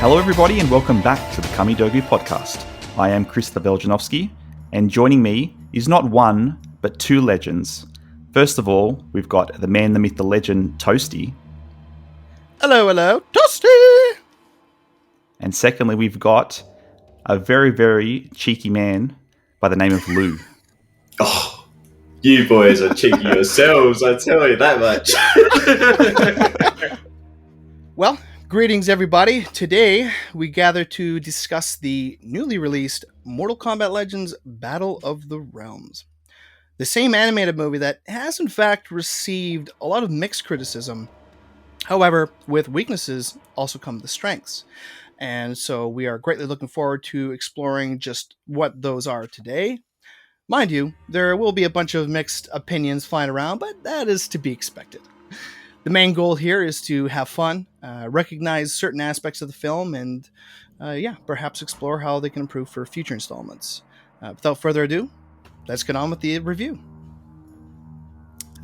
Hello everybody and welcome back to the Kamidogu podcast. I am Chris the Beljanovsky, and joining me is not one, but two legends. First of all, we've got the man, the myth, the legend, Toasty. Hello, Toasty! And secondly, we've got a very, very cheeky man by the name of Lou. Oh, you boys are cheeky yourselves, I tell you that much. Well, greetings everybody. Today we gather to discuss the newly released Mortal Kombat Legends Battle of the Realms. The same animated movie that has in fact received a lot of mixed criticism. However, with weaknesses also come the strengths. And so we are greatly looking forward to exploring just what those are today. Mind you, there will be a bunch of mixed opinions flying around, but that is to be expected. The main goal here is to have fun, recognize certain aspects of the film, and perhaps explore how they can improve for future installments. Without further ado, let's get on with the review.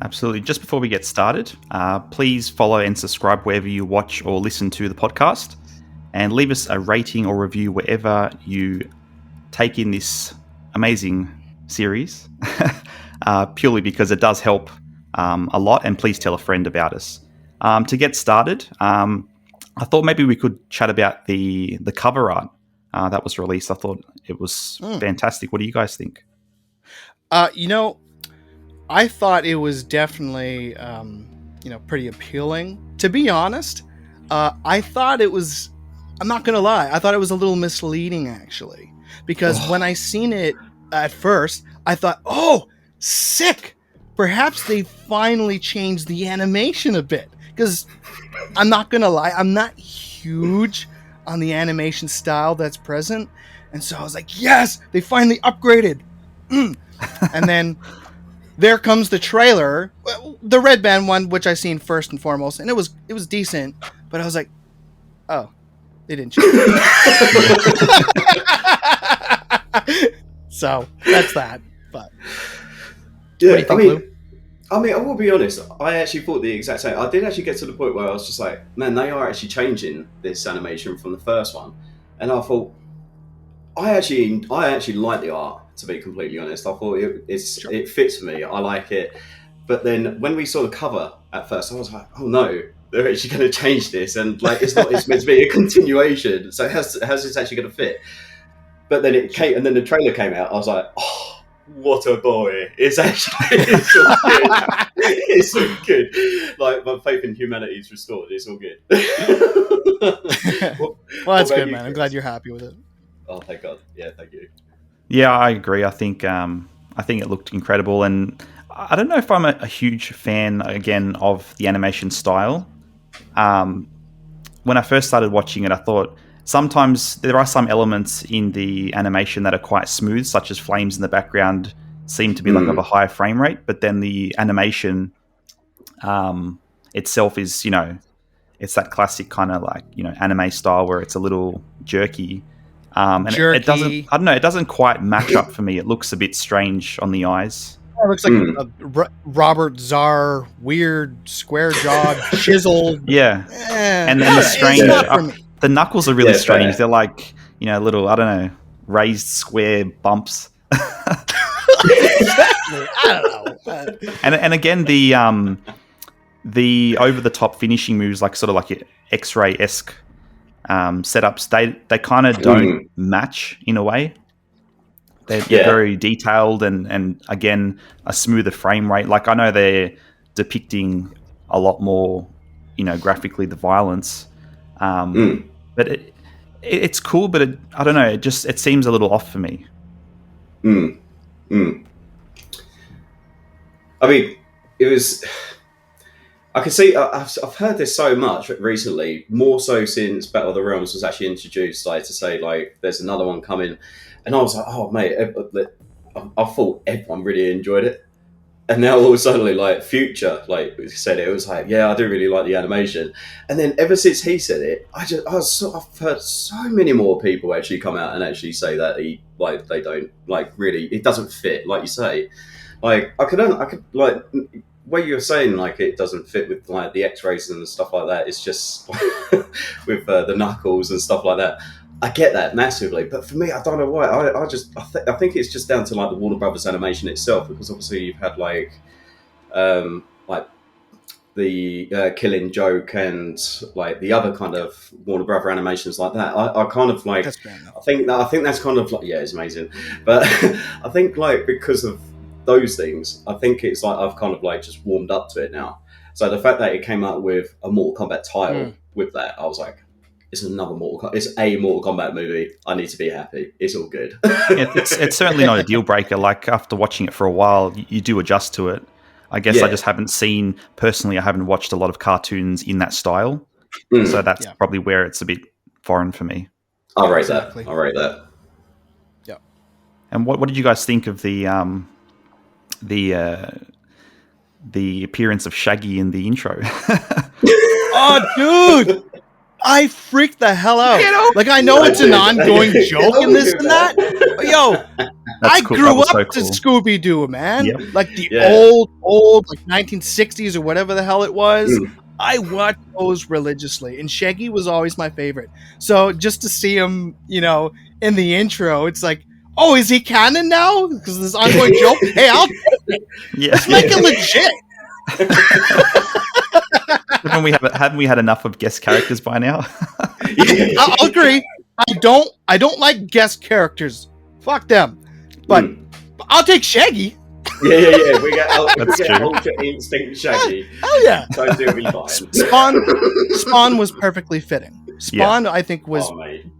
Absolutely. Just before we get started, please follow and subscribe wherever you watch or listen to the podcast, and leave us a rating or review wherever you take in this amazing series, purely because it does help a lot, and please tell a friend about us. To get started, I thought maybe we could chat about the cover art that was released. I thought it was fantastic. What do you guys think? I thought it was definitely, pretty appealing. To be honest, I thought it was, I'm not going to lie, I thought it was a little misleading, actually. Because when I seen it at first, I thought, oh, sick! Perhaps they finally changed the animation a bit. Because I'm not going to lie, I'm not huge on the animation style that's present. And so I was like, yes, they finally upgraded. And then there comes the trailer, the Red Band one, which I seen first and foremost, and it was decent, but I was like, oh, they didn't change it. So that's that. But Yeah, what do you think, Lou? I will be honest, I actually thought the exact same. I did actually get to the point where I was just like, man, they are actually changing this animation from the first one. And I thought, I actually like the art, to be completely honest. I thought it fits me, I like it. But then when we saw the cover at first, I was like, oh no, they're actually going to change this. And like, it's meant to be a continuation. So how's this actually going to fit? But then it came, and then the trailer came out, I was like, oh, what a boy. It's so good. It's so good. Like, my faith in humanity is restored. It's all good. Well, that's good, man. I'm glad you're happy with it. Oh, thank God. Yeah, thank you. Yeah, I agree. I think it looked incredible, and I don't know if I'm a huge fan, again, of the animation style. When I first started watching it, I thought sometimes there are some elements in the animation that are quite smooth, such as flames in the background seem to be like of a higher frame rate, but then the animation itself is, it's that classic kind of like, anime style where it's a little jerky. And it doesn't quite match up for me. It looks a bit strange on the eyes. It looks like a Robert Czar, weird, square-jawed, chiseled. Yeah. And then the strange... the knuckles are really strange. Fair. They're like, little, I don't know, raised square bumps. Exactly. I don't know. And again, the over-the-top finishing moves, like sort of like X-ray-esque setups, they kind of don't match in a way. They're very detailed and again, a smoother frame rate. Like, I know they're depicting a lot more, graphically the violence. But it's cool, but I don't know. It seems a little off for me. I mean, it was. I can see. I've heard this so much recently, more so since Battle of the Realms was actually introduced. Like, to say, like, there's another one coming, and I was like, oh mate, I thought everyone really enjoyed it. And now all of a sudden, like, Future, like, said it was like, yeah, I do really like the animation. And then ever since he said it, I've heard so many more people actually come out and actually say that they don't, like, really, it doesn't fit, like you say. Like, I could like, way you're saying like it doesn't fit with like the X-rays and stuff like that. It's just with the knuckles and stuff like that. I get that massively, but for me, I don't know why. I think it's just down to like the Warner Brothers animation itself, because obviously you've had like the Killing Joke and like the other kind of Warner Brother animations like that. I kind of like. That's fair enough. I think that's kind of like, yeah, it's amazing, but I think like because of those things, I think it's like I've kind of like just warmed up to it now. So the fact that it came out with a Mortal Kombat title with that, I was like, it's a Mortal Kombat movie. I need to be happy. It's all good. It's certainly not a deal breaker. Like after watching it for a while, you do adjust to it. I guess I just haven't seen, personally, I haven't watched a lot of cartoons in that style. So that's probably where it's a bit foreign for me. I'll rate that. Yeah. And what did you guys think of the appearance of Shaggy in the intro? Oh, dude! I freaked the hell out. Like, I know it's an ongoing joke in this and that. But, yo, I grew up to Scooby-Doo, man. Yep. Like the old, like 1960s or whatever the hell it was. I watched those religiously, and Shaggy was always my favorite. So just to see him, in the intro, it's like, oh, is he canon now? Because this ongoing joke. Hey, I'll take it. Let's make it legit. Haven't we had enough of guest characters by now? I'll agree. I don't like guest characters. Fuck them. But I'll take Shaggy. Yeah. We get Ultra Instinct Shaggy. Hell yeah. So do be fine. Spawn was perfectly fitting. Spawn, I think, was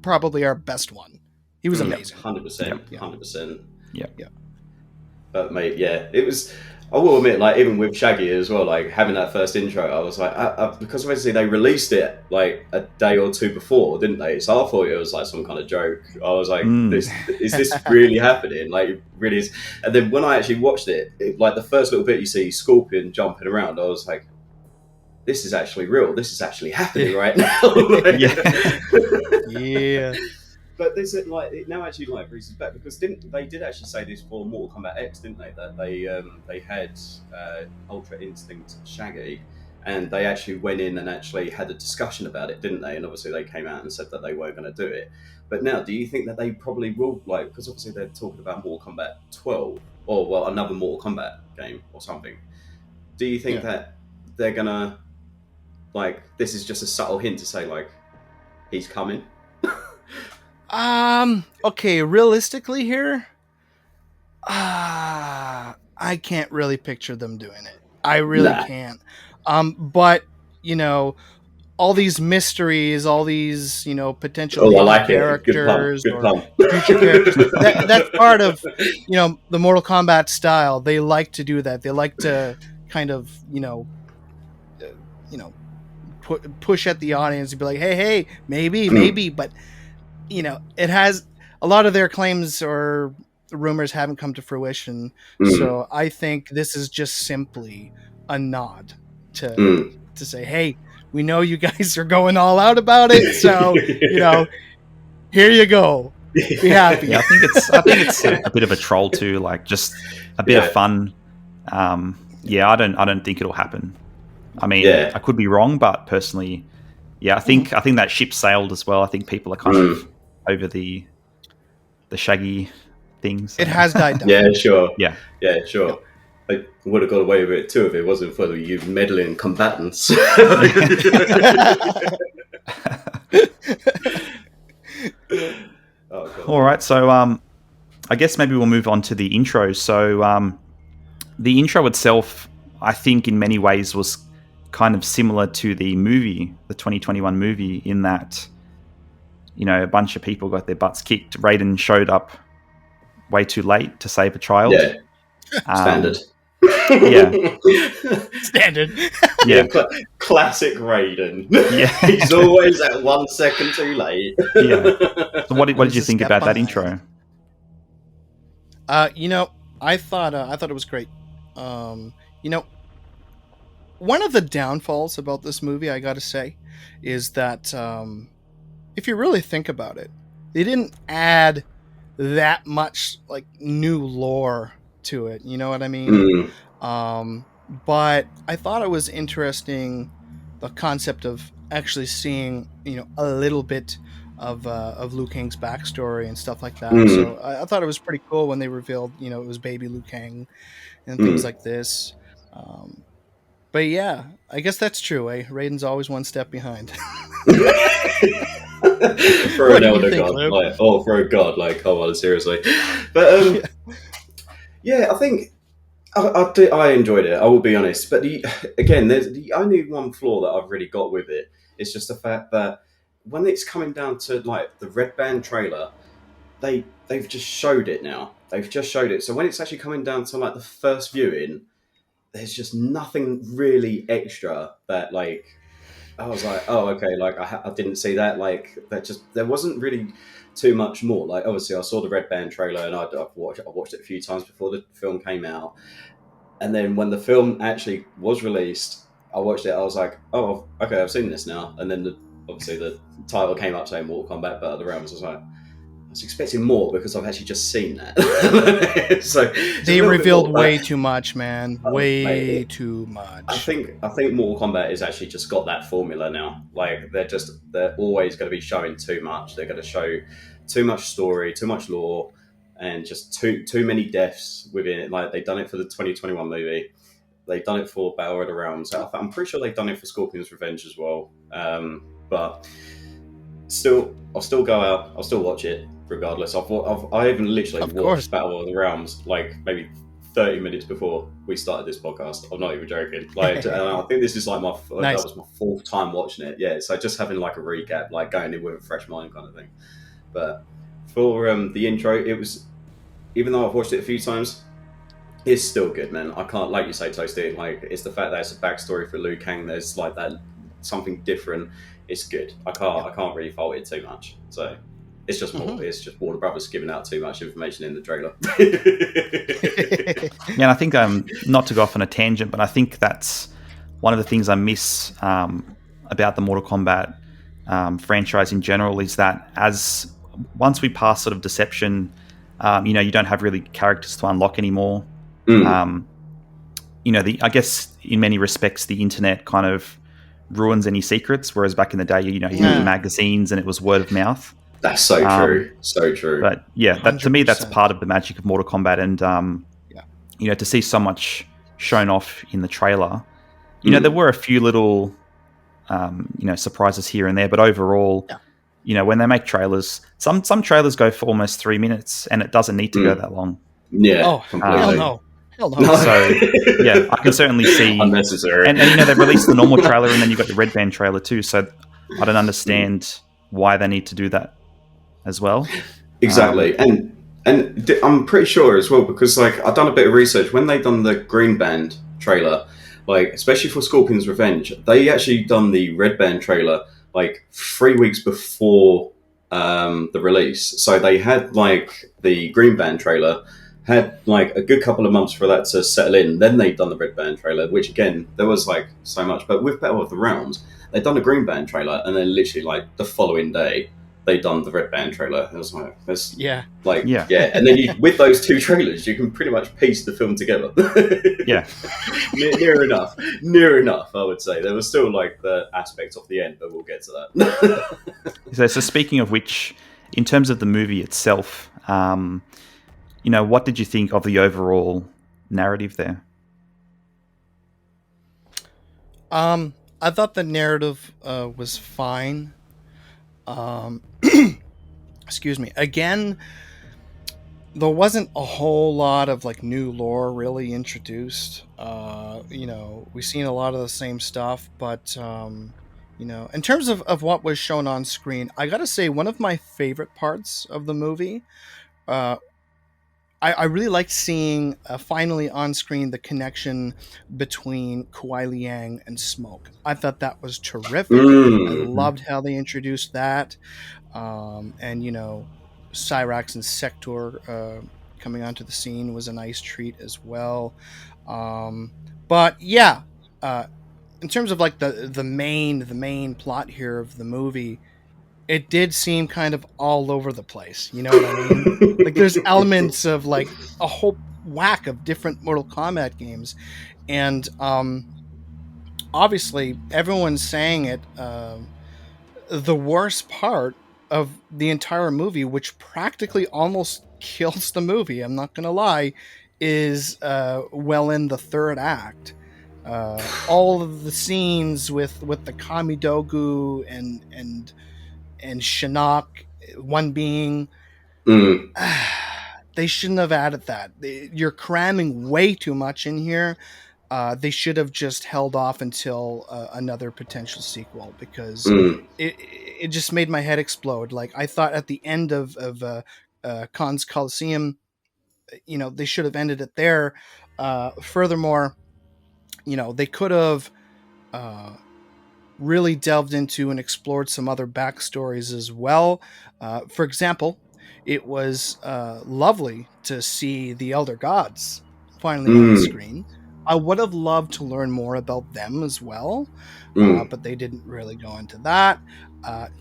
probably our best one. He was amazing. 100%. 100%. Yeah. But mate, it was. I will admit, like even with Shaggy as well, like having that first intro, I was like, because obviously they released it like a day or two before, didn't they? So I thought it was like some kind of joke. I was like, is this really happening? Like, it really is. And then when I actually watched it, like the first little bit you see Scorpion jumping around, I was like, this is actually real. This is actually happening right now. Yeah. But this is like it now actually like brings us back, because they did actually say this for Mortal Kombat X, didn't they? That they had Ultra Instinct Shaggy, and they actually went in and actually had a discussion about it, didn't they? And obviously they came out and said that they weren't going to do it. But now, do you think that they probably will, like, because obviously they're talking about Mortal Kombat 12, or well, another Mortal Kombat game or something? Do you think that they're gonna, like, this is just a subtle hint to say like he's coming? Okay, realistically here, I can't really picture them doing it. I really can't. But, all these mysteries, all these, potential characters or future characters, that's part of, the Mortal Kombat style. They like to do that. They like to kind of, push at the audience and be like, hey, maybe, but it has a lot of their claims or rumors haven't come to fruition. So I think this is just simply a nod to say, hey, we know you guys are going all out about it. So, here you go. Be happy. Yeah, I think it's a bit of a troll too, like just a bit of fun. I don't think it'll happen. I mean, I could be wrong, but personally, I think that ship sailed as well. I think people are kind of over the Shaggy things. It has died down. Yeah, sure. Yeah, sure. I would have got away with it too if it wasn't for you meddling combatants. All right, so I guess maybe we'll move on to the intro. So the intro itself, I think in many ways was kind of similar to the movie, the 2021 movie, in that, a bunch of people got their butts kicked. Raiden showed up way too late to save a child. Yeah. Standard. Standard. Yeah. Classic Raiden. Yeah. He's always at 1 second too late. Yeah. So what did you think about that intro? I thought it was great. One of the downfalls about this movie, I got to say, is that if you really think about it, they didn't add that much like new lore to it. You know what I mean? but I thought it was interesting the concept of actually seeing, a little bit of Liu Kang's backstory and stuff like that. Mm. So I thought it was pretty cool when they revealed, it was baby Liu Kang and things Mm. like this. Um, but yeah, I guess that's true. Raiden's always one step behind. For What an do you elder think, god, Luke? like, oh, for a god, like, come on, seriously. But yeah, I think I enjoyed it. I will be honest, but again, there's the only one flaw that I've really got with it is just the fact that when it's coming down to like the Red Band trailer, they've just showed it now. They've just showed it. So when it's actually coming down to like the first viewing, there's just nothing really extra that like I was like, oh, okay, like I didn't see that. Like that just there wasn't really too much more. Like obviously, I saw the Red Band trailer and I watched it a few times before the film came out, and then when the film actually was released, I watched it. I was like, oh, okay, I've seen this now. And then obviously the title came up saying Mortal Kombat Battle of the Realms. I was like, I was expecting more because I've actually just seen that. So it's a They little bit revealed more, way too much, man. Way mate, too I much. think Mortal Kombat has actually just got that formula now. Like they're always going to be showing too much. They're going to show too much story, too much lore, and just too many deaths within it. Like they've done it for the 2021 movie. They've done it for Battle of the Realms. I'm pretty sure they've done it for Scorpion's Revenge as well. But still, I'll still go out. I'll still watch it regardless. I even literally Of course. watched Battle of the Realms like maybe 30 minutes before we started this podcast. I'm not even joking. Like, I think this is like Nice. that was my fourth time watching it. Yeah, so just having like a recap, like going in with a fresh mind, kind of thing. But for the intro, it was even though I've watched it a few times, it's still good, man. I can't, like you say, Toasty. Like, it's the fact that it's a backstory for Liu Kang. There's like that something different. It's good. I can't really fault it too much. So. It's just more. Mhm. It's just Warner Brothers giving out too much information in the trailer. Yeah, and I think not to go off on a tangent, but I think that's one of the things I miss about the Mortal Kombat franchise in general is that as once we pass sort of Deception, you don't have really characters to unlock anymore. Mm. I guess in many respects the internet kind of ruins any secrets, whereas back in the day, you had magazines and it was word of mouth. That's so true. So true. But yeah, to me, that's 100%. part of the magic of Mortal Kombat. And, to see so much shown off in the trailer, there were a few little, surprises here and there. But overall, when they make trailers, some trailers go for almost 3 minutes and it doesn't need to go that long. Yeah. Completely. Hell no. So, yeah, I can certainly see. Unnecessary. And they've released the normal trailer and then you've got the Red Band trailer too. So I don't understand why they need to do that as well. Exactly. And I'm pretty sure as well, because like I've done a bit of research when they done the Green Band trailer, like especially for Scorpion's Revenge, they actually done the Red Band trailer like 3 weeks before the release. So they had like the Green Band trailer had like a good couple of months for that to settle in. Then they'd done the Red Band trailer, which again there was like so much. But with Battle of the Realms, they'd done the Green Band trailer, and then literally like the following day they done the Red Band trailer. It was like, and then with those two trailers, you can pretty much piece the film together. Yeah, near enough. I would say there was still like the aspect of the end, but we'll get to that. So speaking of which, in terms of the movie itself, what did you think of the overall narrative there? I thought the narrative was fine. Excuse me. Again, there wasn't a whole lot of like new lore really introduced. We've seen a lot of the same stuff, but in terms of what was shown on screen, I gotta say one of my favorite parts of the movie, I really liked seeing finally on screen the connection between Kuai Liang and Smoke. I thought that was terrific. I loved how they introduced that. And Cyrax and Sector coming onto the scene was a nice treat as well. But yeah, in terms of like the main plot here of the movie, it did seem kind of all over the place. You know what I mean? Like there's elements of like a whole whack of different Mortal Kombat games, and obviously everyone's saying it. The worst part of the entire movie, which practically almost kills the movie, I'm not gonna lie, is well in the third act. All of the scenes with the Kamidogu and Shinnok, one being, they shouldn't have added that. You're cramming way too much in here. They should have just held off until another potential sequel, because it just made my head explode. Like, I thought at the end of Khan's Coliseum, they should have ended it there. Furthermore, they could have really delved into and explored some other backstories as well. For example, it was lovely to see the Elder Gods finally on the screen. I would have loved to learn more about them as well, but they didn't really go into that.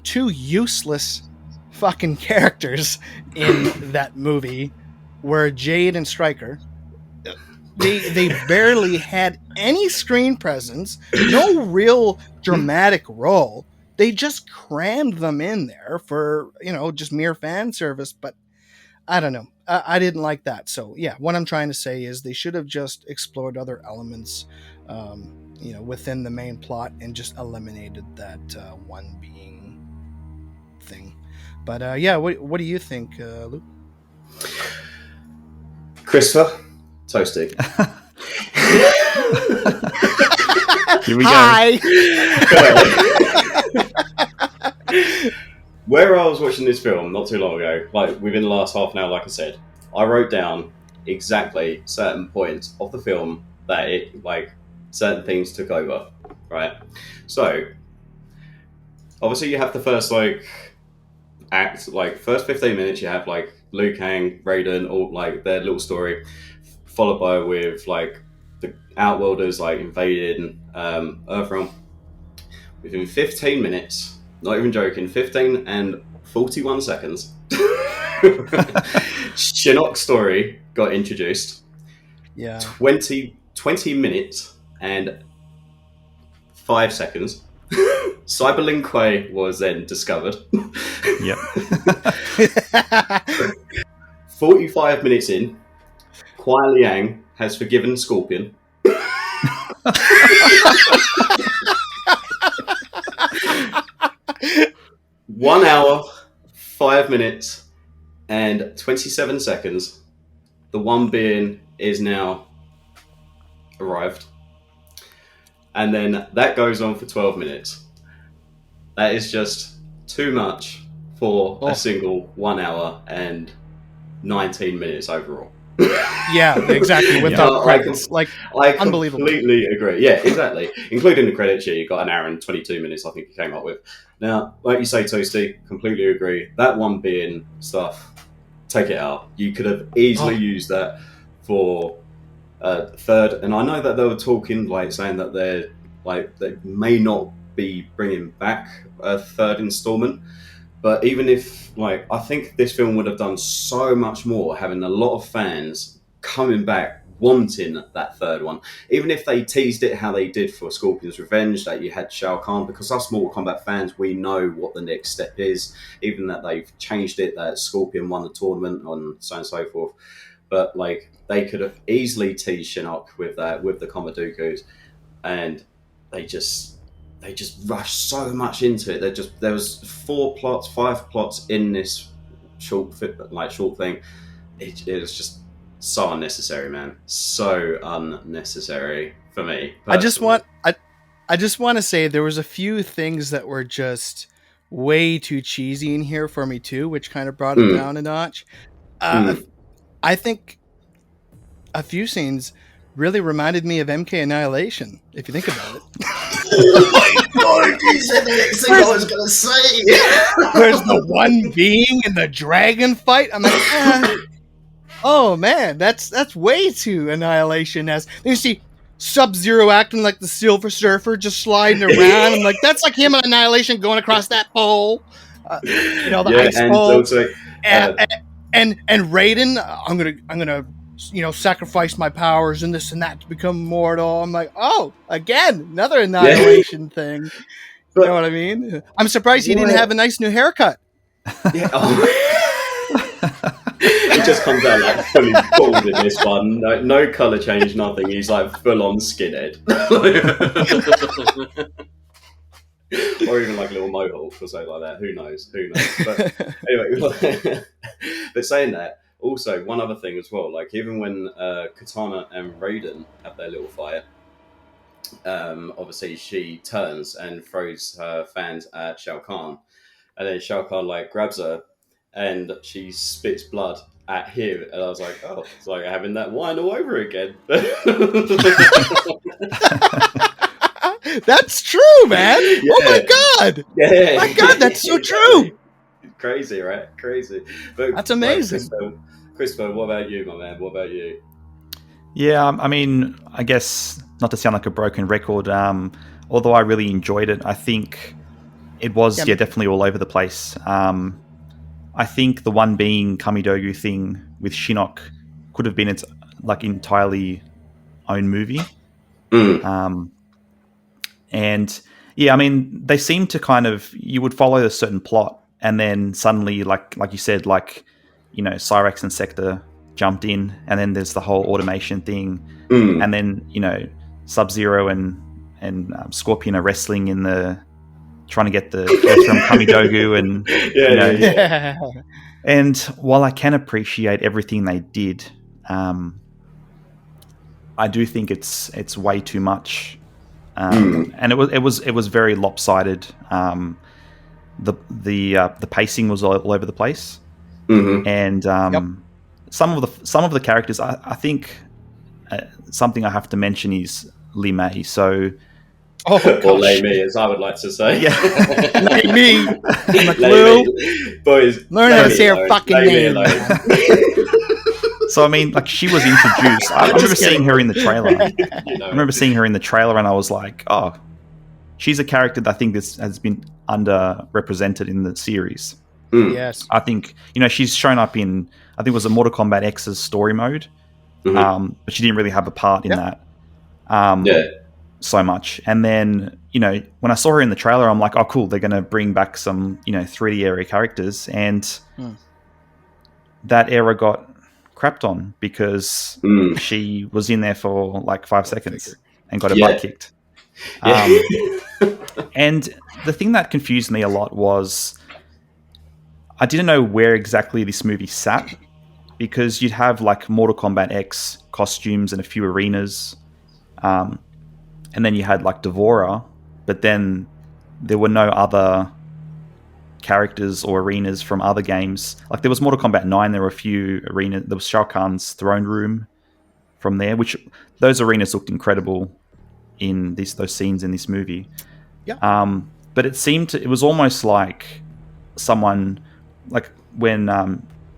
Two useless fucking characters in that movie were Jade and Stryker. They barely had any screen presence, no real dramatic role. They just crammed them in there for, just mere fan service, but I don't know. I didn't like that. So yeah, what I'm trying to say is they should have just explored other elements, within the main plot, and just eliminated that one being thing. But yeah, what do you think, Luke? Christopher, Toasty. Here we go. Hi. Where I was watching this film not too long ago, like within the last half an hour, like I said, I wrote down exactly certain points of the film that certain things took over, right? So, obviously you have the first act, first 15 minutes you have Liu Kang, Raiden, all their little story, followed by with the Outworlders invading Earthrealm. Within 15 minutes, not even joking, 15 and 41 seconds, Shinnok's story got introduced. Yeah. 20 minutes and 5 seconds, Cyber Lin Kuei was then discovered. Yep. 45 minutes in, Kuai Liang has forgiven Scorpion. 1 hour, 5 minutes, and 27 seconds. The one being is now arrived. And then that goes on for 12 minutes. That is just too much for a single 1 hour and 19 minutes overall. Yeah, exactly. Without credits, I unbelievable. Completely agree. Yeah, exactly. Including the credits, you got an hour and 22 minutes. I think you came up with. Now, like you say, Toasty, completely agree. That one being stuff, take it out. You could have easily used that for third. And I know that they were talking, saying that they may not be bringing back a third installment. But even if, I think this film would have done so much more, having a lot of fans coming back wanting that third one. Even if they teased it how they did for Scorpion's Revenge, that you had Shao Kahn, because us Mortal Kombat fans, we know what the next step is. Even that they've changed it, that Scorpion won the tournament, and so on and so forth. But, they could have easily teased Shinnok with that, with the Kamidogus, and they just rushed so much into it. There was 5 plots in this short thing. It was just so unnecessary, man. So unnecessary for me. I just want to say there was a few things that were just way too cheesy in here for me too, which kind of brought it down a notch. I think a few scenes really reminded me of MK Annihilation, if you think about it. Oh my god, you said the next thing I was going to say. There's the one being in the dragon fight. I'm like, oh man, that's way too Annihilation. Then you see Sub-Zero acting like the Silver Surfer, just sliding around. I'm like, that's like him in Annihilation going across that pole. The ice pole. Also, and Raiden, I'm gonna sacrifice my powers and this and that to become immortal. I'm like, oh, again, another annihilation thing. You know what I mean? I'm surprised he didn't have a nice new haircut. Yeah. He just comes out like fully bald in this one. No colour change, nothing. He's like full on skinhead. Or even like a little mohawk or something like that. Who knows? But anyway, but saying that, also one other thing as well, like even when Katana and Raiden have their little fight, obviously she turns and throws her fans at Shao Kahn, and then Shao Kahn like grabs her and she spits blood at him, and I was like, oh, it's like having that wine all over again. That's true, man. Yeah. Oh my god. Yeah. My god, that's so true. Crazy, right? Crazy. But that's amazing. Christopher, what about you, my man? What about you? Yeah, I mean, I guess not to sound like a broken record, although I really enjoyed it, I think it was definitely all over the place. I think the one being Kamidogu thing with Shinnok could have been its like entirely own movie. And yeah, I mean, they seem to kind of, you would follow a certain plot, and then suddenly, like you said, Cyrax and Sector jumped in, and then there's the whole automation thing, and then Sub-Zero and Scorpion are wrestling in trying to get the from Kamidogu, and yeah. And while I can appreciate everything they did, I do think it's way too much. And it was very lopsided. The pacing was all over the place, and some of the characters. I think something I have to mention is Li Mei. So, or Lei Mi, as I would like to say. Yeah, Lei Mi, McLeod. Boys, learn how to say her fucking name. So I mean, like, she was introduced. I remember seeing her in the trailer. I remember seeing her in the trailer, and I was like, "Oh, she's a character that I think has been underrepresented in the series." Yes, I think she's shown up in, I think it was a Mortal Kombat X's story mode, but she didn't really have a part in that. So much. And then when I saw her in the trailer, I'm like, "Oh, cool! They're going to bring back some 3D area characters," and that era got crapped on because she was in there for like 5 seconds and got her butt kicked. And the thing that confused me a lot was I didn't know where exactly this movie sat, because you'd have like Mortal Kombat X costumes and a few arenas, and then you had like D'Vorah, but then there were no other characters or arenas from other games. Like there was Mortal Kombat 9, there were a few arenas. There was Shao Kahn's throne room from there, which those arenas looked incredible in those scenes in this movie. Yeah. But it was almost like someone, like when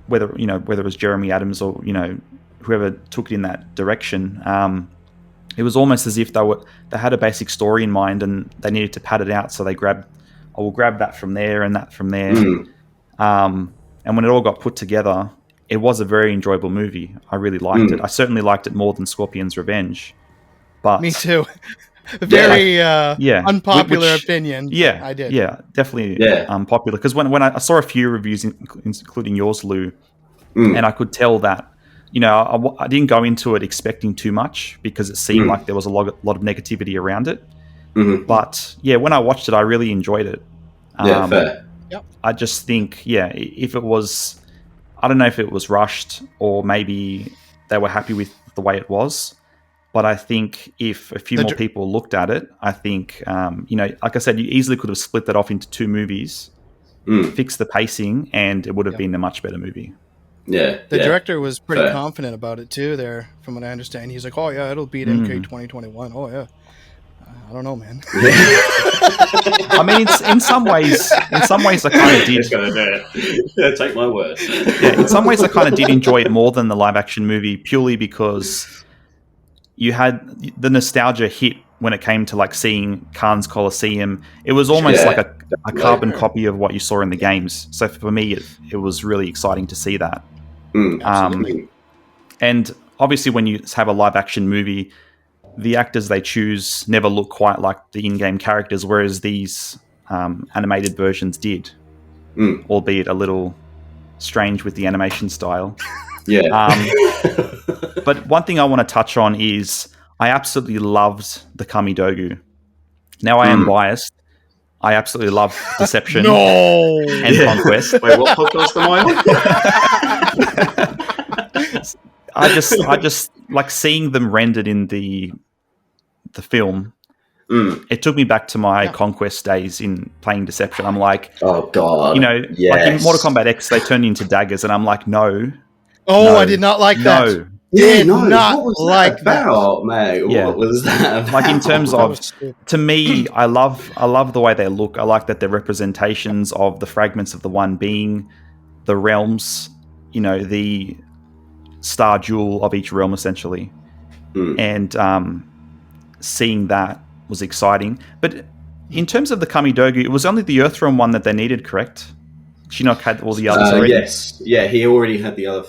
whether it was Jeremy Adams or whoever took it in that direction, it was almost as if they had a basic story in mind and they needed to pad it out, so they we'll grab that from there and that from there. And when it all got put together, it was a very enjoyable movie. I really liked it. I certainly liked it more than Scorpion's Revenge. But me too. Very unpopular opinion. Yeah, I did. Yeah, definitely unpopular. Because when I saw a few reviews, including yours, Lou, and I could tell that I didn't go into it expecting too much because it seemed like there was a lot of negativity around it. But yeah, when I watched it, I really enjoyed it. Fair. Yep. I just think, if it was, I don't know if it was rushed or maybe they were happy with the way it was. But I think if a few more people looked at it, I think, like I said, you easily could have split that off into 2 movies, fixed the pacing, and it would have been a much better movie. Yeah. The director was pretty confident about it too there, from what I understand. He's like, "Oh yeah, it'll beat MK 2021. Oh yeah." I don't know, man. I mean, in some ways, I kind of did. Take my word. Yeah, in some ways, I kind of did enjoy it more than the live-action movie, purely because you had the nostalgia hit when it came to like seeing Khan's Coliseum. It was almost like a carbon copy of what you saw in the games. So for me, it was really exciting to see that. Absolutely. And obviously when you have a live action movie, the actors they choose never look quite like the in-game characters, whereas these animated versions did, albeit a little strange with the animation style. Yeah. But one thing I want to touch on is I absolutely loved the Kamidogu. Now I am biased. I absolutely love Deception and Conquest. Wait, what podcast am I on? I just like seeing them rendered in the film. It took me back to my Conquest days in playing Deception. I'm like, oh god, like in Mortal Kombat X, they turned into daggers, and I'm like, no. I did not like that. Yeah, not what was like that about, mate? Yeah. What was that about? Like in terms of, to me, I love the way they look. I like that they're representations of the fragments of the one being, the realms, the star jewel of each realm, essentially. And seeing that was exciting. But in terms of the Kamidogu, it was only the Earthrealm one that they needed, correct? Shinnok had all the others already? Yes. Yeah, he already had the other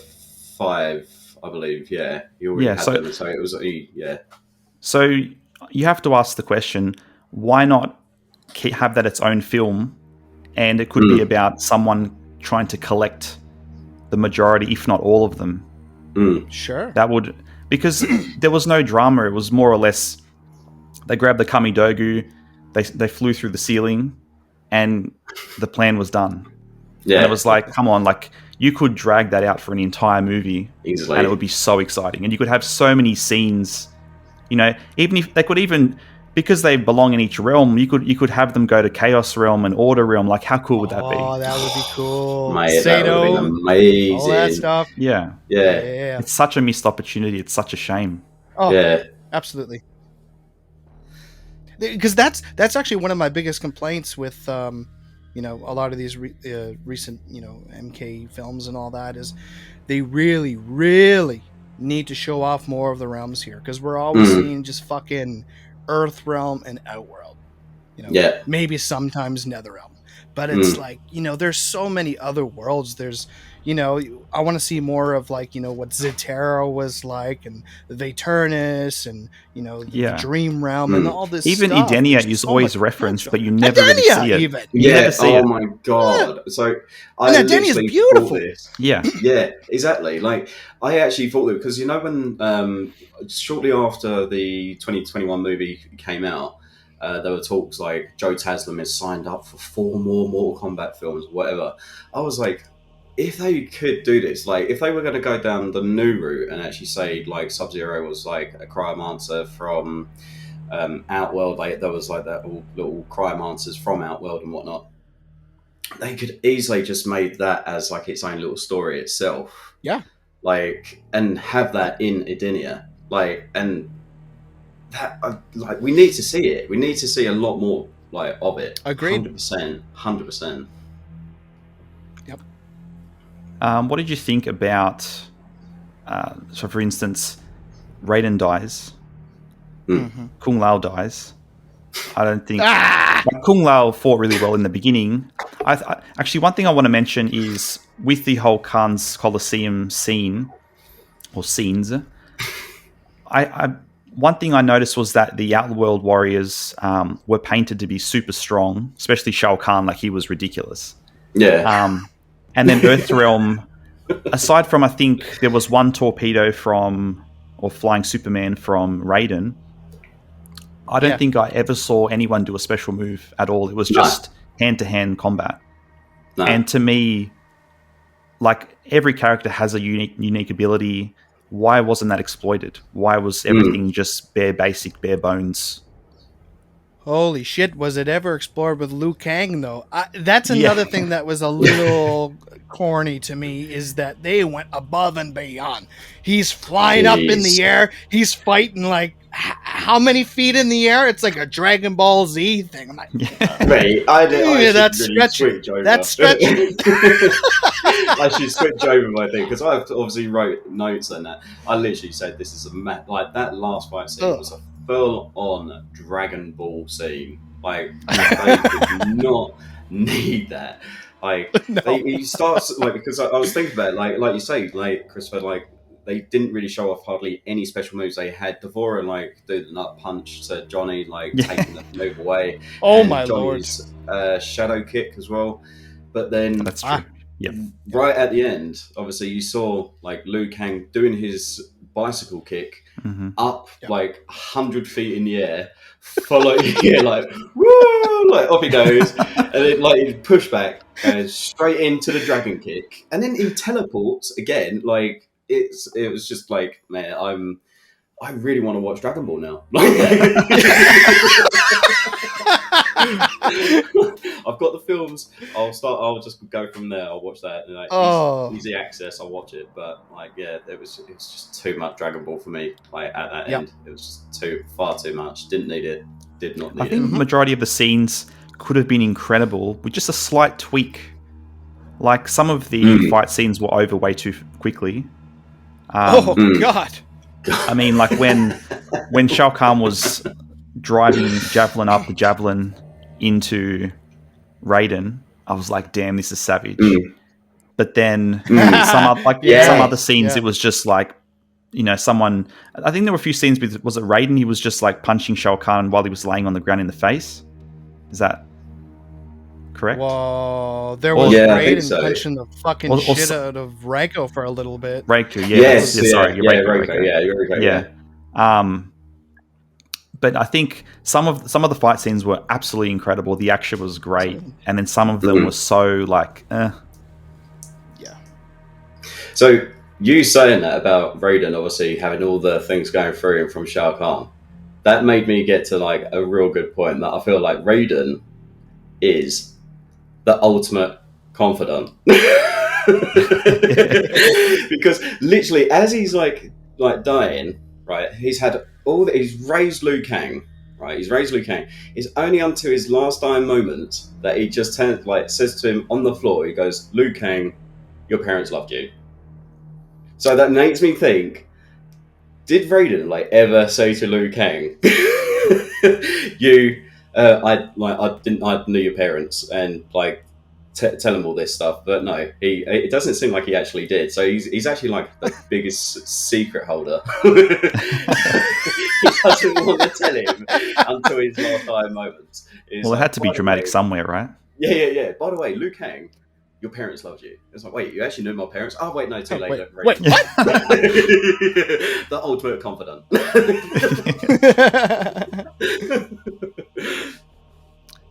5, I believe. Yeah, he already had them. So it was, So you have to ask the question, why not have that its own film? And it could be about someone trying to collect the majority, if not all of them. Sure. That would... Because there was no drama. It was more or less... They grabbed the Kamidogu, they flew through the ceiling, and the plan was done. Yeah. And it was like, come on, like, you could drag that out for an entire movie. Easily. And it would be so exciting. And you could have so many scenes, even if they could even... Because they belong in each realm, you could have them go to Chaos Realm and Order Realm. Like, how cool would that be? Oh, that would be cool. Mate, that would have been amazing. All that stuff. Yeah. It's such a missed opportunity. It's such a shame. Oh, yeah. Absolutely. Because that's actually one of my biggest complaints with, a lot of these recent, MK films and all that is they really, really need to show off more of the realms here. Because we're always seeing just fucking Earthrealm and Outworld. Maybe sometimes Netherrealm. But it's like, there's so many other worlds. There's, I want to see more of like, what Zotero was like and the Vaeternus and, the Dream Realm and all this even stuff. Edenia is always referenced, but you never really see it. Even. Yeah, my god. Yeah. So I Edenia's beautiful. Yeah. Yeah, exactly. Like I actually thought that because when shortly after the 2021 movie came out, there were talks like Joe Taslim has signed up for 4 more Mortal Kombat films, whatever. I was like, if they could do this, like if they were going to go down the new route and actually say like Sub-Zero was like a Cryomancer from Outworld, like there was like that little Cryomancers from Outworld and whatnot, they could easily just made that as like its own little story itself. Yeah. Like, and have that in Edenia. Like, and that, like, we need to see it. We need to see a lot more, like, of it. Agreed. 100%. Yep. What did you think about, so for instance, Raiden dies, Kung Lao dies. I don't think... Kung Lao fought really well in the beginning. Actually, one thing I want to mention is with the whole Khan's Colosseum scene, or scenes, one thing I noticed was that the Outworld warriors were painted to be super strong, especially Shao Kahn, like he was ridiculous. Yeah. And then Earthrealm, aside from, I think there was one torpedo or Flying Superman from Raiden, I don't think I ever saw anyone do a special move at all. It was just hand-to-hand combat. No. And to me, like, every character has a unique ability. Why wasn't that exploited? Why was everything just bare bones? Holy shit, was it ever explored with Liu Kang, though? That's another thing that was a little corny to me, is that they went above and beyond. He's flying up in the air. He's fighting, like, how many feet in the air? It's like a Dragon Ball Z thing. I'm like, mate, that's stretching. That's stretching. I should switch over my thing, because I obviously wrote notes on that. I literally said this is like that last fight scene was a full-on Dragon Ball scene. Like, they did not need that. Like, he starts, like, because I was thinking about it, like you say, like, Christopher, like, they didn't really show off hardly any special moves. They had Devora like do the nut punch to Johnny, like taking the move away. Oh and my Johnny's, shadow kick as well. But then That's true. Yep. right at the end, obviously you saw like Liu Kang doing his bicycle kick up like 100 feet in the air, follow like woo, like off he goes, and then like he push back straight into the dragon kick, and then he teleports again. Like it was just like, man, I really want to watch Dragon Ball now. I've got the films. I'll just go from there. I'll watch that. And, like, easy access. I'll watch it. But like, yeah, it was just too much Dragon Ball for me. Like at that end, it was just far too much. Didn't need it. Did not need it. I think the majority of the scenes could have been incredible with just a slight tweak. Like some of the fight scenes were over way too quickly. God. I mean, like when Shao Kahn was driving Javelin up the Javelin into Raiden, I was like, damn, this is savage. But then some other scenes, it was just like, you know, someone, I think there were a few scenes with, was it Raiden? He was just like punching Shao Kahn while he was laying on the ground in the face. Is that correct? Well, there was Raiden punching the fucking shit out of Reiko for a little bit. Reiko, yeah. Yes, Reiko. Yeah. But I think some of the fight scenes were absolutely incredible. The action was great, and then some of them were so like, Yeah. So you saying that about Raiden, obviously having all the things going through him from Shao Kahn, that made me get to like a real good point that I feel like Raiden is the ultimate confidant. Because literally as he's like dying, right, he's raised Liu Kang, right? He's raised Liu Kang. It's only until his last dying moment that he just says to him on the floor, he goes, Liu Kang, your parents loved you. So that makes me think, did Raiden like ever say to Liu Kang, I knew your parents and like tell him all this stuff? But no, it doesn't seem like he actually did. So he's actually like the biggest secret holder. He doesn't want to tell him until his last dying moments. Well, it had to be dramatic somewhere, right? Yeah. By the way, Liu Kang, your parents loved you. It's like, wait, you actually knew my parents? Oh, wait, no, too late. Wait, what? The ultimate confidant.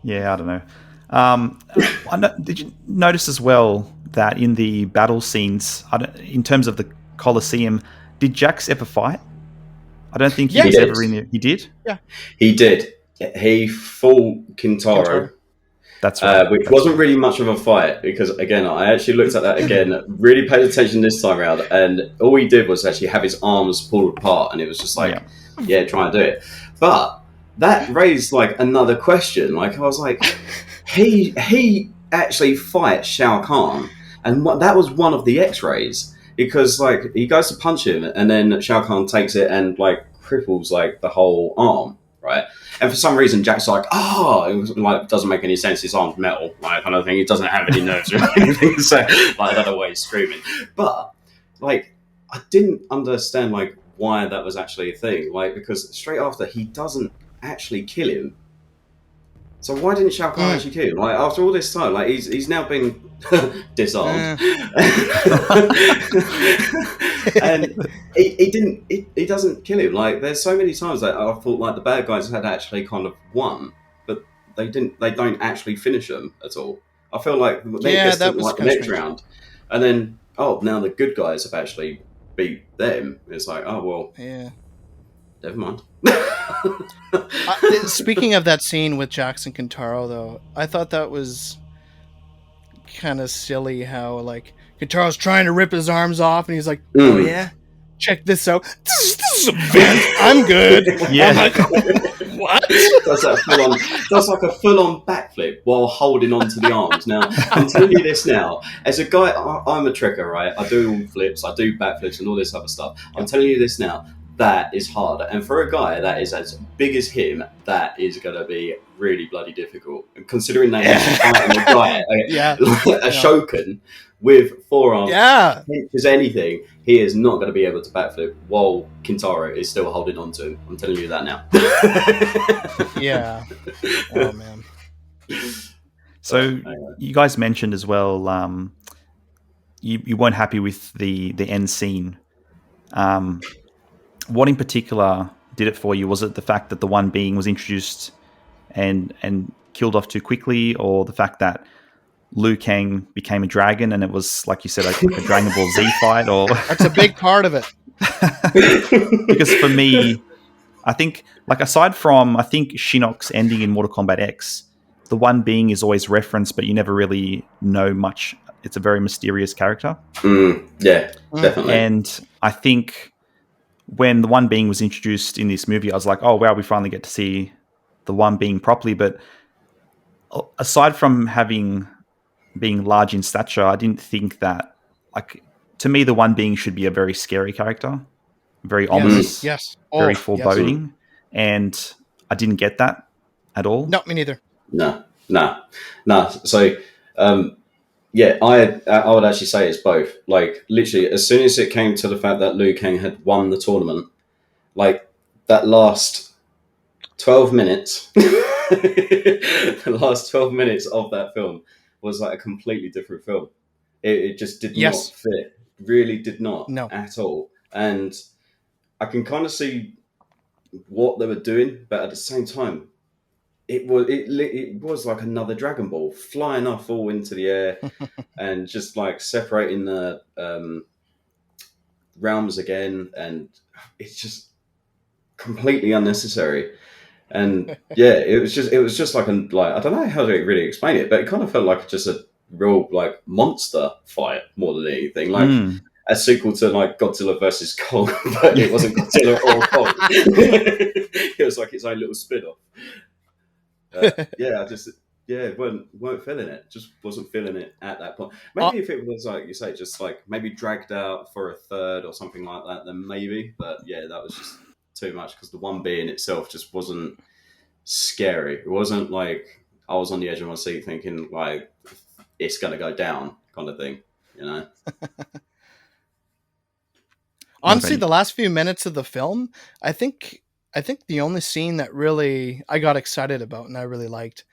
Yeah, I don't know. Did you notice as well that in the battle scenes, in terms of the Colosseum, did Jax ever fight? I don't think he was ever in there. He did? Yeah. He did. He fought Kintaro. That's right. Which wasn't really much of a fight because, again, I actually looked at that again, really paid attention this time around, and all he did was actually have his arms pulled apart, and it was just like, try and do it. But that raised like another question. Like I was like, he actually fights Shao Kahn, and that was one of the X-rays because like he goes to punch him, and then Shao Kahn takes it and like cripples like the whole arm. Right, and for some reason, Jack's like, it was like doesn't make any sense. His arm's metal, like kind of thing. He doesn't have any nerves or anything. So, like, I don't know why he's screaming. But like, I didn't understand like why that was actually a thing. Like, because straight after he doesn't actually kill him. So why didn't Shao Kahn actually kill him? Like after all this time, like he's now been disarmed, and he doesn't kill him. Like there's so many times that I thought like the bad guys had actually kind of won, but they didn't. They don't actually finish them at all. I feel like they that was like the next round, and then now the good guys have actually beat them. It's like never mind. Speaking of that scene with Jax and Kintaro, though, I thought that was kind of silly how like Kintaro's trying to rip his arms off and he's like, oh yeah, check this out. This is a vent. I'm good. Yeah. I'm like, what? That's like a full-on backflip while holding onto the arms. Now, I'm telling you this now. As a guy, I'm a trekker, right? I do all flips, I do backflips and all this other stuff. I'm telling you this now. That is hard. And for a guy that is as big as him, that is going to be really bloody difficult. And considering they actually fighting a guy, a Shokan, with forearms. Yeah. If there's anything, he is not going to be able to backflip while Kintaro is still holding on to him. I'm telling you that now. Yeah. Oh man. So Anyway. you guys mentioned as well, you weren't happy with the end scene. What in particular did it for you? Was it the fact that the one being was introduced and killed off too quickly, or the fact that Liu Kang became a dragon and it was, like you said, like a Dragon Ball Z fight? Or That's a big part of it. because for me, I think, like, aside from, I think, Shinnok's ending in Mortal Kombat X, the one being is always referenced, but you never really know much. It's a very mysterious character. Yeah, definitely. And I think when the one being was introduced in this movie, I was like, oh, wow, we finally get to see the one being properly. But aside from being large in stature, I didn't think that, like, to me, the one being should be a very scary character, very ominous, Yes. very Yes. foreboding. And I didn't get that at all. No, me neither. No. So, yeah, I would actually say it's both. Like, literally, as soon as it came to the fact that Liu Kang had won the tournament, like, that last 12 minutes, the last 12 minutes of that film was like a completely different film. It just did not fit. Really did not at all. And I can kind of see what they were doing, but at the same time, it was like another Dragon Ball flying off all into the air and just like separating the realms again, and it's just completely unnecessary. And yeah, it was just like I don't know how to really explain it, but it kind of felt like just a real like monster fight more than anything, like a sequel to like Godzilla versus Kong, but it wasn't Godzilla or Kong. It was like its own little spin-off. I just weren't feeling it. Just wasn't feeling it at that point. Maybe if it was like you say, just like maybe dragged out for a third or something like that, then maybe. But yeah, that was just too much because the one being itself just wasn't scary. It wasn't like I was on the edge of my seat thinking like it's gonna go down kind of thing, you know. Honestly, the last few minutes of the film, I think the only scene that really I got excited about and I really liked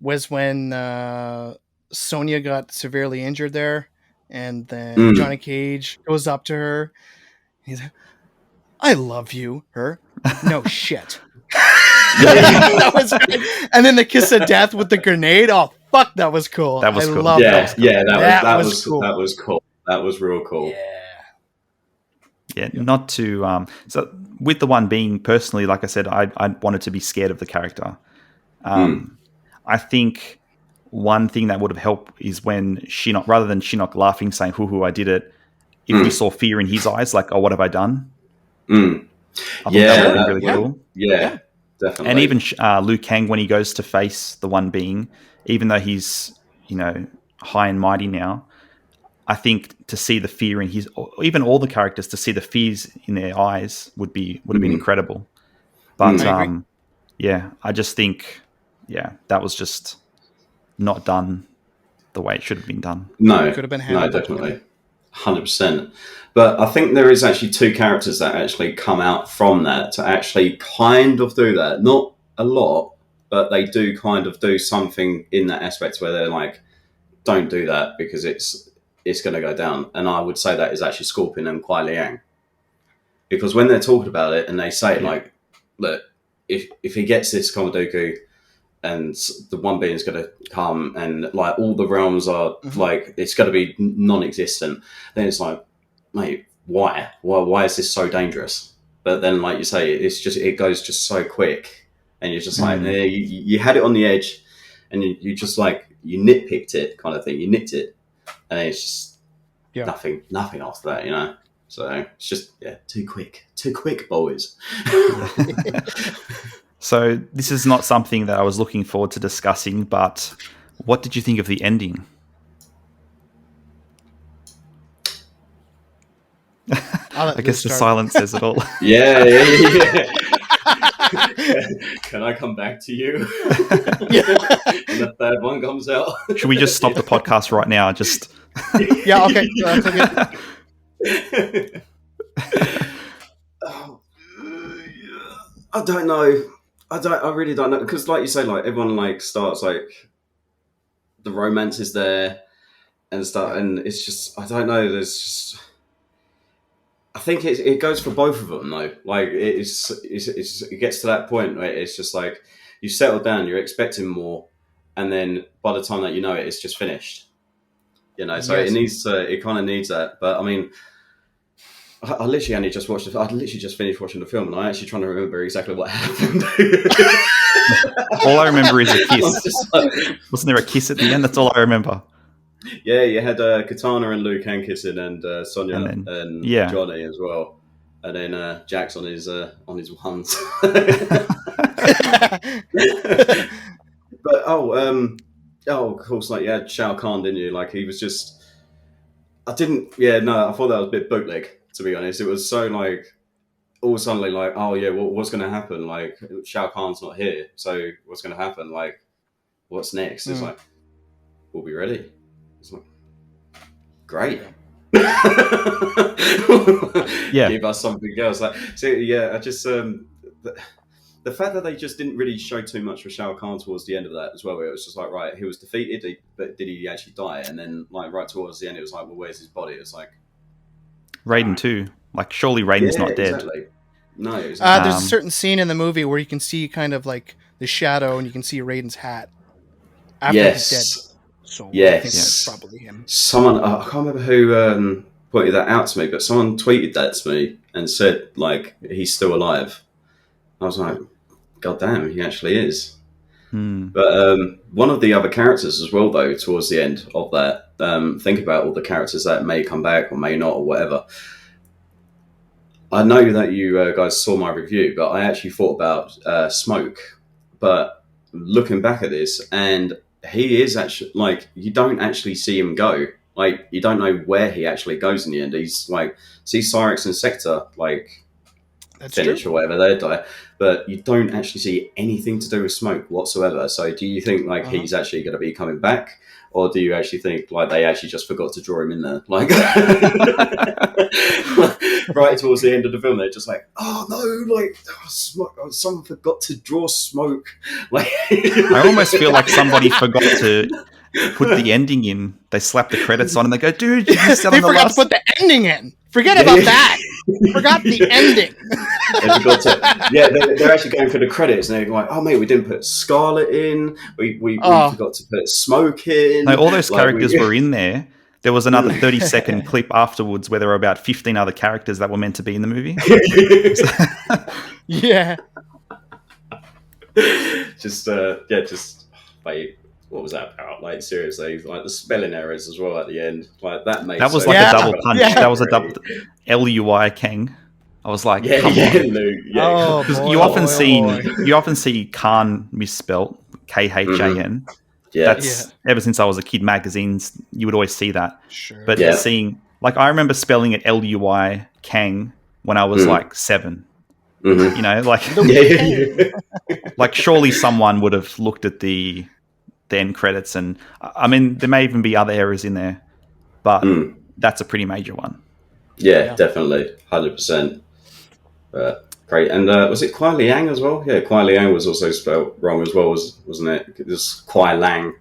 was when Sonya got severely injured there, and then Johnny Cage goes up to her. He's like, "I love you." Her, no shit. That was good. And then the kiss of death with the grenade. Oh fuck, that was cool. That was cool. Loved that. That was cool. That was cool. That was real cool. Yeah, not to so with the one being, personally, like I said, I wanted to be scared of the character. I think one thing that would have helped is when Shinnok, rather than Shinnok laughing saying "hoo, I did it," if we saw fear in his eyes, like, "Oh, what have I done?" I thought that would be really cool. Yeah, definitely. And even Liu Kang, when he goes to face the one being, even though he's, you know, high and mighty now, I think to see the fear in his, or even all the characters, to see the fears in their eyes would have been incredible. But I just think, that was just not done the way it should have been done. No, could have been handled. No, definitely, 100%. But I think there is actually two characters that actually come out from that to actually kind of do that. Not a lot, but they do kind of do something in that aspect where they're like, don't do that because it's going to go down. And I would say that is actually Scorpion and Kuai Liang. Because when they're talking about it and they say, like, look, if he gets this Komodoku and the one being is going to come and, like, all the realms are, like, it's going to be non-existent, then it's like, mate, why? Why is this so dangerous? But then, like you say, it goes just so quick. And you're just like, you had it on the edge and you just, like, you nitpicked it kind of thing. You nicked it. And it's just nothing after that, you know. So it's just too quick, boys. So this is not something that I was looking forward to discussing, but what did you think of the ending? I guess the silence says it all. Yeah. Can I come back to you? Yeah. And the third one comes out. Should we just stop the podcast right now? Just Yeah, okay. That's okay. I don't know. I really don't know, because, like you say, like everyone like starts like the romance is there and stuff, and it's just I don't know. There's just I think it goes for both of them though. Like it gets to that point where it's just like you settle down, you're expecting more, and then by the time that you know it, it's just finished. You know, so Yes. it kind of needs that. But I mean, I literally only just watched it. I literally just finished watching the film, and I'm actually trying to remember exactly what happened. all I remember is a I'm kiss. just like, Wasn't there a kiss at the end? That's all I remember. yeah, you had Katana and Liu Kang kissing, and Sonya And and, then- yeah. Johnny as well, and then Jax on his ones. But of course, like you had Shao Kahn, didn't you? Like he was just, I thought that was a bit bootleg, to be honest. It was so like, all suddenly like, oh yeah, what's going to happen? Like Shao Kahn's not here, so what's going to happen? Like, what's next? It's like, we'll be ready. It's like, great. Yeah. Give us something else. Like, so yeah, I just the fact that they just didn't really show too much of Shao Kahn towards the end of that as well, where it was just like, right, he was defeated, but did he actually die? And then like right towards the end, it was like, well, where's his body? It's like Raiden too. Like surely Raiden's not dead. Exactly. No, exactly. There's a certain scene in the movie where you can see kind of like the shadow, and you can see Raiden's hat after he's dead. So I think that's probably him. Someone, I can't remember who pointed that out to me, but someone tweeted that to me and said like he's still alive. I was like, God damn, he actually is. But one of the other characters as well, though, towards the end of that, think about all the characters that may come back or may not or whatever. I know that you guys saw my review, but I actually thought about Smoke. But looking back at this, and he is actually, like, you don't actually see him go. Like, you don't know where he actually goes in the end. He's like, see Cyrex and Sector, like, That's finish true. or whatever, they die. But you don't actually see anything to do with Smoke whatsoever. So do you think, like, he's actually going to be coming back? Or do you actually think, like, they actually just forgot to draw him in there? Like, right towards the end of the film, they're just like, oh, no, like, someone forgot to draw Smoke. Like, I almost feel like somebody forgot to put the ending in. They slap the credits on and they go, dude, you missed out They on the forgot last... to put the ending in. Forget about that. Forgot the ending. They forgot to, they're actually going for the credits, and they're like, "Oh mate, we didn't put Scarlet in. We forgot to put Smoke in." No, all those characters were in there. There was another 30-second clip afterwards where there were about 15 other characters that were meant to be in the movie. Yeah. just wait. What was that about? Like seriously, like the spelling errors as well at the end. Like that made That was so like Yeah. a double punch. Yeah. That was a double Lui Kang. I was like, come on. Lou, Oh, Because boy, you often boy. see Khan misspelt, Khan. yeah. That's ever since I was a kid. Magazines, you would always see that. Sure. But Yeah. seeing, like, I remember spelling it Lui Kang when I was like 7. Mhm. You know, like, Yeah. like surely someone would have looked at the end credits, and I mean, there may even be other errors in there, but that's a pretty major one. Yeah, definitely, 100%. Great, and was it Kuai Liang as well? Yeah, Kuai Liang was also spelled wrong as well, wasn't it? It was Kuai Lang.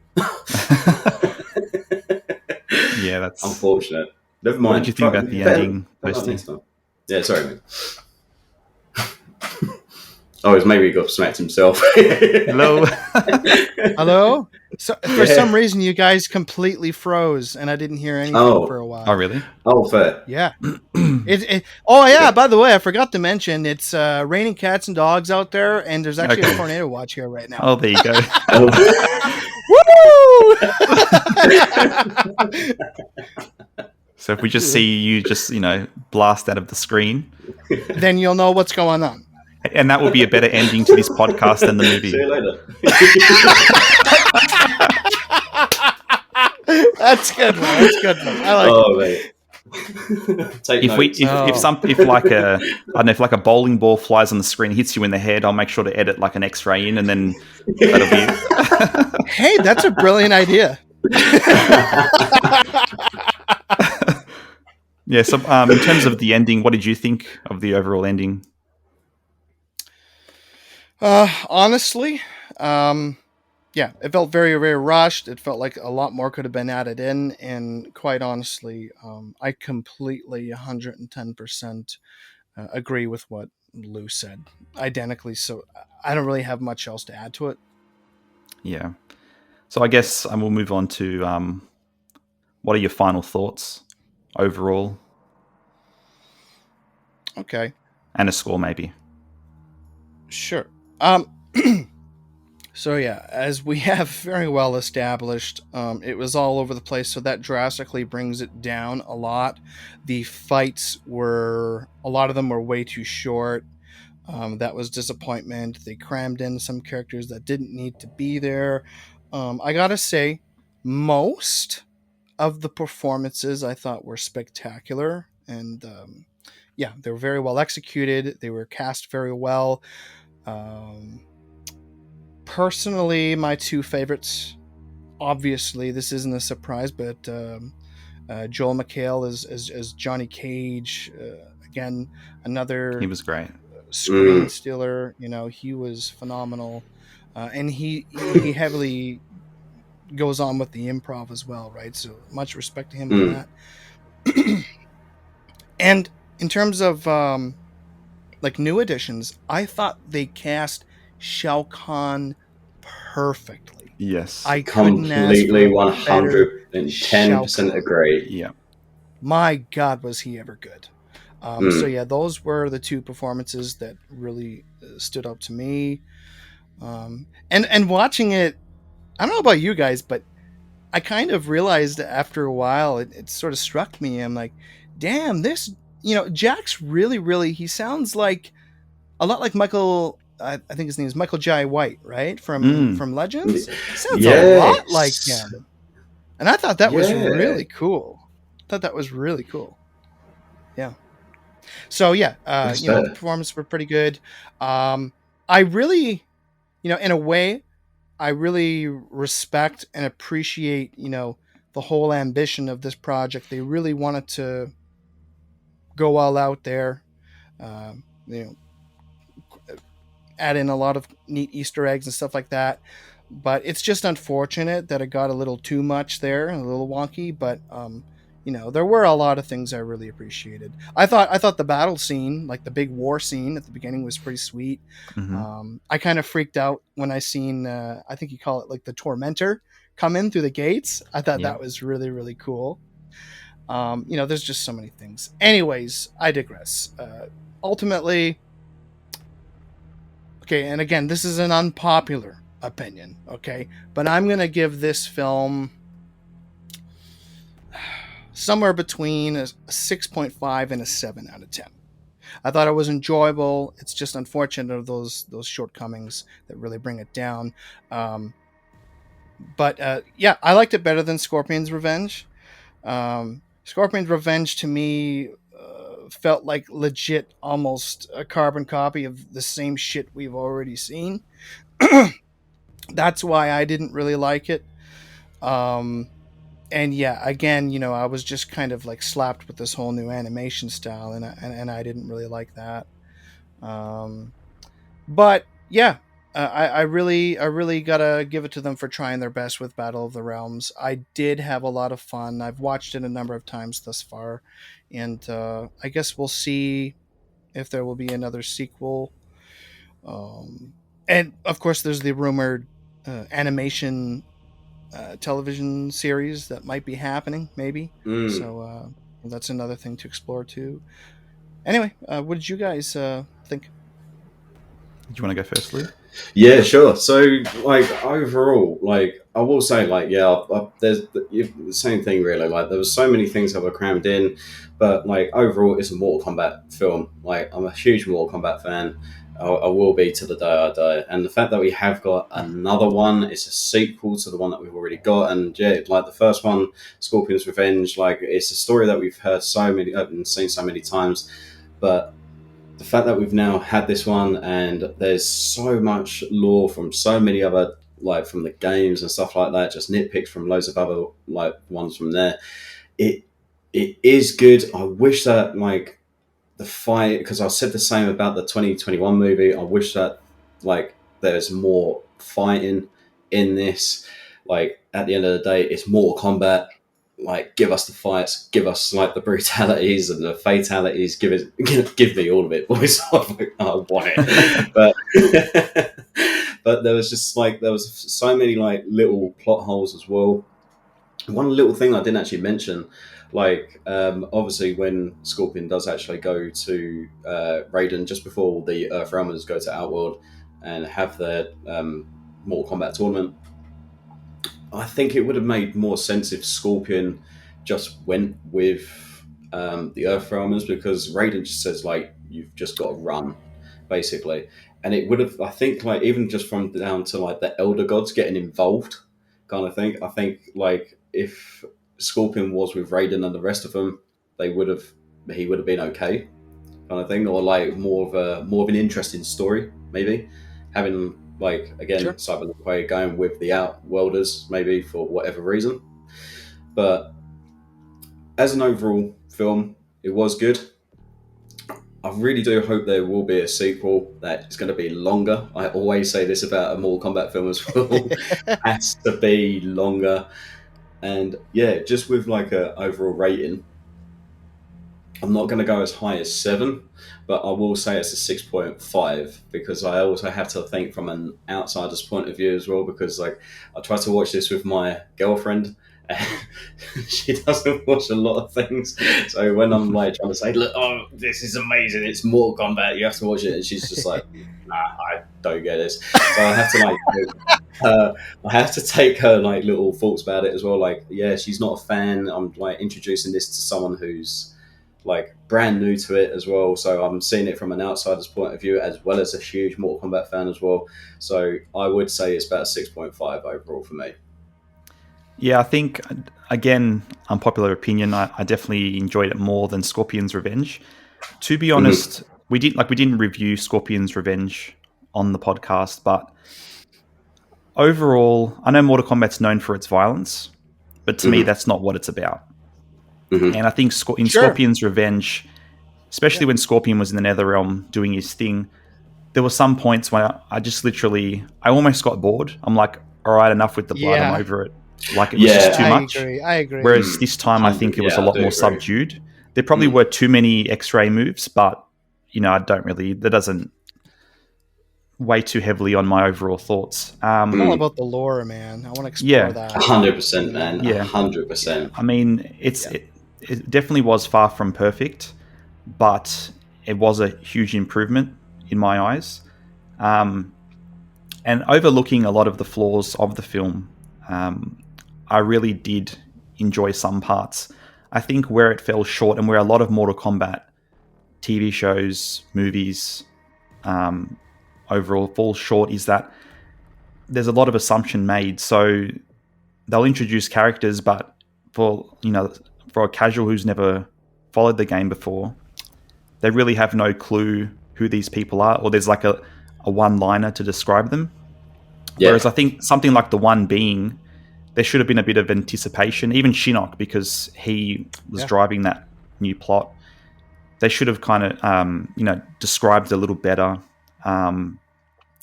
Yeah, that's Unfortunate. Never mind. What did you think about the ending, Posty? Yeah, sorry, mate. Oh, it's maybe he got smacked himself. Hello. Hello? So, for some reason, you guys completely froze, and I didn't hear anything for a while. Oh, really? Oh, fair. Yeah. Oh, yeah, by the way, I forgot to mention, it's raining cats and dogs out there, and there's actually a tornado watch here right now. Oh, there you go. Woo! So if we just see you just, blast out of the screen, Then you'll know what's going on. and that would be a better ending to this podcast than the movie. See you later. That's good one. That's good one. I like Oh, mate. Take If we notes. if like a I don't know, if like a bowling ball flies on the screen, hits you in the head, I'll make sure to edit like an X-ray in, and then that'll be it. Hey, that's a brilliant idea. Yeah. So, in terms of the ending, what did you think of the overall ending? Honestly, yeah, it felt very, very rushed. It felt like a lot more could have been added in, and quite honestly, I completely 110% agree with what Lou said, identically. So I don't really have much else to add to it. Yeah. So I guess we'll move on to what are your final thoughts overall, Okay, and a score maybe. sure. So yeah, as we have very well established, it was all over the place, so that drastically brings it down a lot. The fights were, a lot of them were way too short. That was disappointment. They crammed in some characters that didn't need to be there. I gotta say, most of the performances I thought were spectacular, and yeah, they were very well executed. They were cast very well. Um, Personally, my two favorites, obviously, this isn't a surprise, but Joel McHale as Johnny Cage, again, another He was great. screen stealer. You know, he was phenomenal, and he heavily goes on with the improv as well, right? So much respect to him on that. And in terms of like new additions, I thought they cast Shao Kahn perfectly. Yes. I couldn't ask Completely for a better 110% agree. Yeah. My God, was he ever good? So yeah, those were the two performances that really stood out to me. And watching it, I don't know about you guys, but I kind of realized after a while, it sort of struck me. I'm like, damn, this, you know, Jax really, he sounds like a lot like Michael. I think his name is Michael Jai White, right? From Legends. Sounds a lot like him. And I thought that was really cool. Yeah. So yeah, you know, the performances were pretty good. I really, you know, in a way, I really respect and appreciate, you know, the whole ambition of this project. They really wanted to go all out there. You know, add in a lot of neat Easter eggs and stuff like that. But it's just unfortunate that it got a little too much there and a little wonky. But you know, there were a lot of things I really appreciated. I thought the battle scene, like the big war scene at the beginning, was pretty sweet. Mm-hmm. I kind of freaked out when I seen, I think you call it like the Tormentor come in through the gates. I thought that was really cool. You know, there's just so many things. Anyways, I digress. Ultimately, okay, and again, this is an unpopular opinion, okay, but I'm gonna give this film somewhere between a 6.5 and a 7 out of 10. I thought it was enjoyable. It's just unfortunate of those shortcomings that really bring it down. But yeah, I liked it better than Scorpion's Revenge. Scorpion's Revenge to me felt like legit almost a carbon copy of the same shit we've already seen. That's why I didn't really like it. And yeah, again, you know, I was just kind of like slapped with this whole new animation style, and I didn't really like that. But yeah, I really gotta give it to them for trying their best with Battle of the Realms. I did have a lot of fun. I've watched it a number of times thus far, and I guess we'll see if there will be another sequel. And of course, there's the rumored animation television series that might be happening, maybe. So that's another thing to explore too. Anyway, what did you guys think? Do you want to go first, Lou? Yeah, sure. So, like, overall, like, I will say, like, yeah, there's the same thing, really. Like, there was so many things that were crammed in, but, like, overall, it's a Mortal Kombat film. Like, I'm a huge Mortal Kombat fan, I will be to the day I die. And the fact that we have got another one, it's a sequel to the one that we've already got. And yeah, like the first one, Scorpion's Revenge, like it's a story that we've heard and seen so many times. But the fact that we've now had this one, and there's so much lore from so many other, like from the games and stuff like that, just nitpicks from loads of other like ones from there. It is good. I wish that like the fight, because I said the same about the 2021 movie. I wish that like there's more fighting in this. Like at the end of the day, it's Mortal Kombat. Like give us the fights, give us like the brutalities and the fatalities. Give me all of it, boys. I want it. But there was so many like little plot holes as well. One little thing I didn't actually mention, like obviously when Scorpion does actually go to Raiden just before the Earthrealmers go to Outworld and have their Mortal Kombat tournament, I think it would have made more sense if Scorpion just went with the Earthrealmers, because Raiden just says like, you've just got to run, basically. And it would have, I think, like even just from down to like the Elder Gods getting involved kind of thing. I think like if Scorpion was with Raiden and the rest of them, he would have been okay, kind of thing, or like more of an interesting story, maybe having like again Sure. Cyber Way going with the Outworlders, maybe for whatever reason. But as an overall film, it was good. I really do hope there will be a sequel that is going to be longer. I always say this about a Mortal Kombat film as well. It has to be longer. And yeah, just with like a overall rating, I'm not going to go as high as 7, but I will say it's a 6.5, because I also have to think from an outsider's point of view as well, because like I tried to watch this with my girlfriend, and she doesn't watch a lot of things. So when I'm like trying to say, look, oh, this is amazing, it's Mortal Kombat, you have to watch it, and she's just like, nah, I don't get this. So I have to like I have to take her like little thoughts about it as well. Like, yeah, she's not a fan. I'm like introducing this to someone who's like brand new to it as well, so I'm seeing it from an outsider's point of view, as well as a huge Mortal Kombat fan as well. So I would say it's about a 6.5 overall for me. Yeah, I think, again, unpopular opinion, I definitely enjoyed it more than Scorpion's Revenge. To be honest, we didn't review Scorpion's Revenge on the podcast, but overall, I know Mortal Kombat's known for its violence, but to me, that's not what it's about. And I think in Scorpion's Revenge, especially when Scorpion was in the Netherrealm doing his thing, there were some points where I just literally, I almost got bored. I'm like, all right, enough with the blood, I'm over it. Like, it was just too much. I agree. Whereas this time, I think it was a lot more subdued. There probably were too many X-ray moves, but, I don't really, that doesn't weigh too heavily on my overall thoughts. I'm all about the lore, man. I want to explore that. 100%, man. Yeah. 100%. I mean, it definitely was far from perfect, but it was a huge improvement in my eyes. And overlooking a lot of the flaws of the film, I really did enjoy some parts. I think where it fell short, and where a lot of Mortal Kombat TV shows, movies, overall fall short, is that there's a lot of assumption made. So they'll introduce characters, but for a casual who's never followed the game before, they really have no clue who these people are, or there's like a one-liner to describe them. Yeah. Whereas I think something like the One Being, there should have been a bit of anticipation. Even Shinnok, because he was driving that new plot, they should have kind of described it a little better. Someone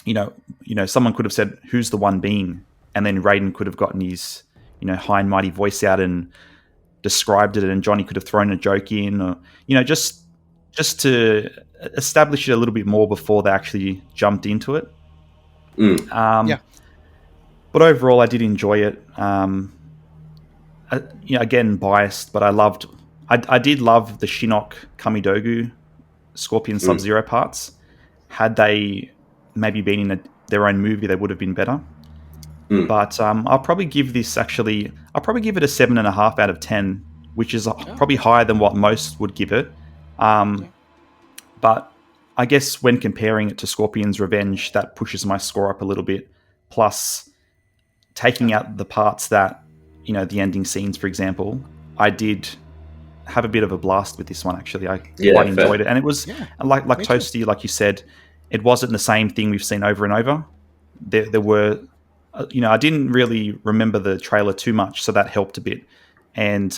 could have said, "Who's the One Being?" and then Raiden could have gotten his high and mighty voice out and described it, and Johnny could have thrown a joke in, or just to establish it a little bit more before they actually jumped into it. But overall, I did enjoy it. Again, biased, but I did love the Shinnok Kamidogu Scorpion Sub-Zero parts. Had they maybe been in their own movie, they would have been better. But I'll probably give it a 7.5 out of 10, which is probably higher than what most would give it. But I guess when comparing it to Scorpion's Revenge, that pushes my score up a little bit. Plus, taking out the parts that, the ending scenes, for example, I did have a bit of a blast with this one, actually. I quite enjoyed it. And it was, like Toasty, like you said, it wasn't the same thing we've seen over and over. There were, I didn't really remember the trailer too much, so that helped a bit. And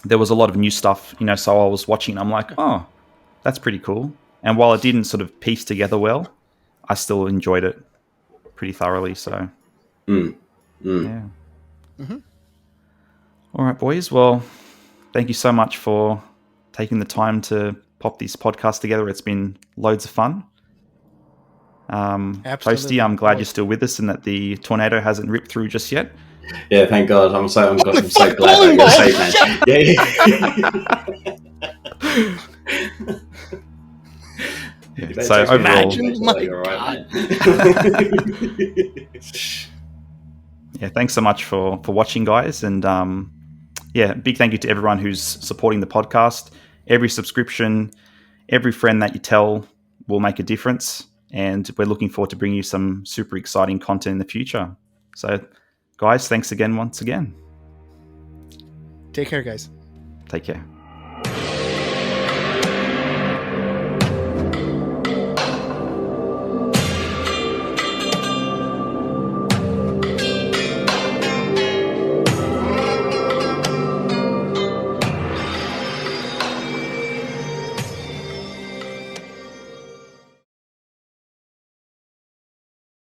there was a lot of new stuff, so I was watching, I'm like, oh, that's pretty cool. And while it didn't sort of piece together well, I still enjoyed it pretty thoroughly. So, yeah. Mm-hmm. All right, boys. Well, thank you so much for taking the time to pop this podcast together. It's been loads of fun. Toasty, I'm glad you're still with us and that the tornado hasn't ripped through just yet. Yeah, thank God. I'm so glad that you're safe, man. So overall, yeah, thanks so much for watching, guys, and big thank you to everyone who's supporting the podcast. Every subscription, every friend that you tell will make a difference, and we're looking forward to bringing you some super exciting content in the future. So, guys, thanks again once again. Take care, guys. Take care.